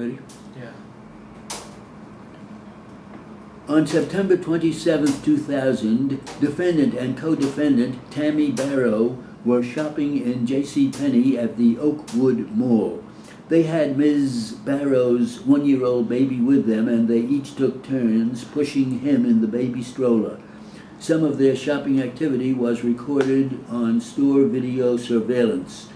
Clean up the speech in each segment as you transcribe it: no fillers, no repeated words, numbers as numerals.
Ready? Yeah. On September 27, 2000, defendant and co-defendant Tammy Barrow were shopping in JCPenney at the Oakwood Mall. They had Ms. Barrow's one-year-old baby with them, and they each took turns pushing him in the baby stroller. Some of their shopping activity was recorded on store video surveillance.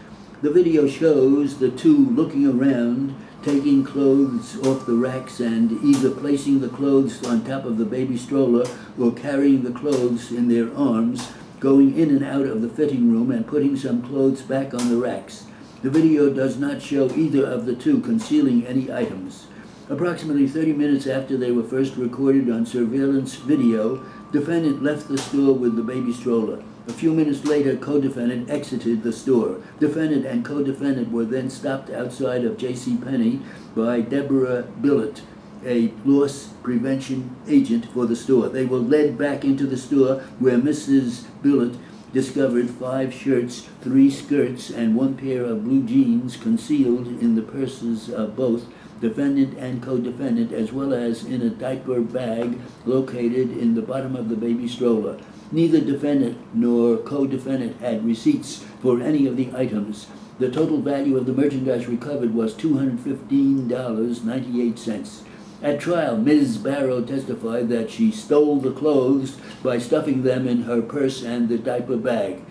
The video shows the two looking around, taking clothes off the racks and either placing the clothes on top of the baby stroller or carrying the clothes in their arms, going in and out of the fitting room and putting some clothes back on the racks. The video does not show either of the two concealing any items. Approximately 30 minutes after they were first recorded on surveillance video, defendant left the store with the baby stroller. A few minutes later, co-defendant exited the store. Defendant and co-defendant were then stopped outside of JCPenney by Deborah Billett, a loss prevention agent for the store. They were led back into the store where Mrs. Billett discovered 5 shirts, 3 skirts, and 1 pair of blue jeans concealed in the purses of both defendant and co-defendant, as well as in a diaper bag located in the bottom of the baby stroller. Neither defendant nor co-defendant had receipts for any of the items. The total value of the merchandise recovered was $215.98. At trial, Ms. Barrow testified that she stole the clothes by stuffing them in her purse and the diaper bag.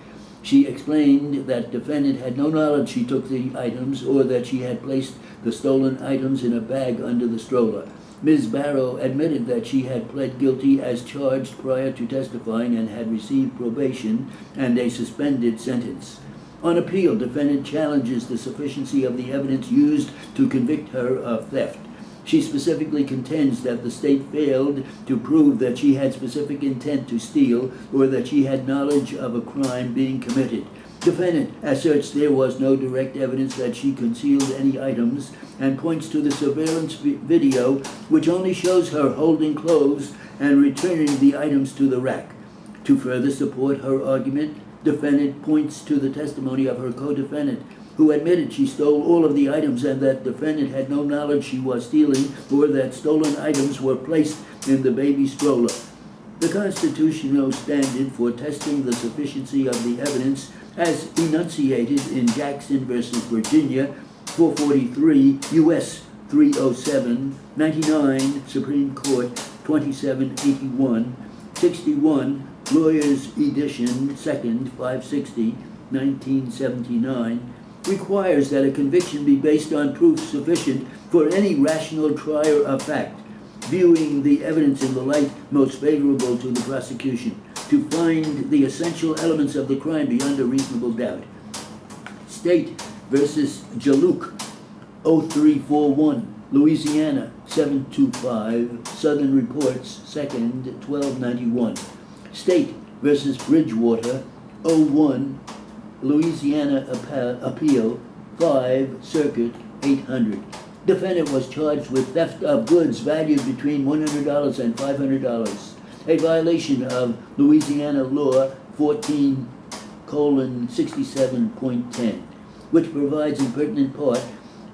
She explained that defendant had no knowledge she took the items or that she had placed the stolen items in a bag under the stroller. Ms. Barrow admitted that she had pled guilty as charged prior to testifying and had received probation and a suspended sentence. On appeal, defendant challenges the sufficiency of the evidence used to convict her of theft. She specifically contends that the state failed to prove that she had specific intent to steal or that she had knowledge of a crime being committed. Defendant asserts there was no direct evidence that she concealed any items and points to the surveillance video, which only shows her holding clothes and returning the items to the rack. To further support her argument, defendant points to the testimony of her co-defendant, who admitted she stole all of the items and that defendant had no knowledge she was stealing or that stolen items were placed in the baby stroller. The constitutional standard for testing the sufficiency of the evidence as enunciated in Jackson versus Virginia, 443 U.S. 307, 99 Supreme Court 2781, 61 Lawyers Edition 2nd 560, 1979, requires that a conviction be based on proof sufficient for any rational trier of fact, viewing the evidence in the light most favorable to the prosecution, to find the essential elements of the crime beyond a reasonable doubt. State versus Jaluk, 0341, Louisiana, 725, Southern Reports, 2nd, 1291. State versus Bridgewater, 01, Louisiana Appeal, 5, Circuit, 800. Defendant was charged with theft of goods valued between $100 and $500, a violation of Louisiana Law 14:67.10, which provides in pertinent part,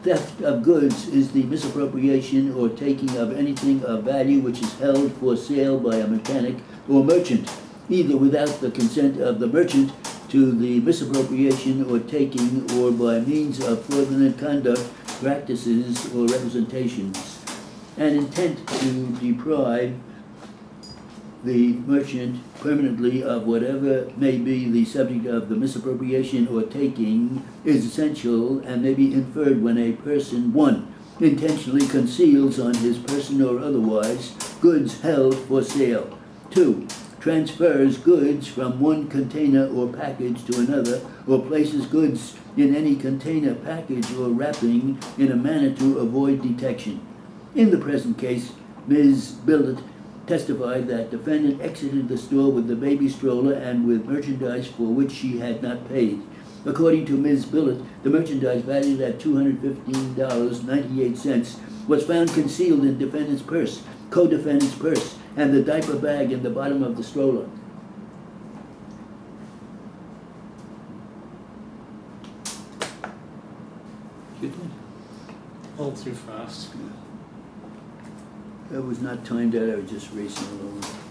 theft of goods is the misappropriation or taking of anything of value which is held for sale by a mechanic or merchant, either without the consent of the merchant to the misappropriation or taking, or by means of fraudulent conduct, practices, or representations. An intent to deprive the merchant permanently of whatever may be the subject of the misappropriation or taking is essential and may be inferred when a person, 1, intentionally conceals on his person or otherwise goods held for sale, 2, transfers goods from one container or package to another, or places goods in any container, package, or wrapping in a manner to avoid detection. In the present case, Ms. Billett testified that defendant exited the store with the baby stroller and with merchandise for which she had not paid. According to Ms. Billett, the merchandise valued at $215.98 was found concealed in defendant's purse, co-defendant's purse, and the diaper bag in the bottom of the stroller. little too fast. I was not timed out, I was just racing along.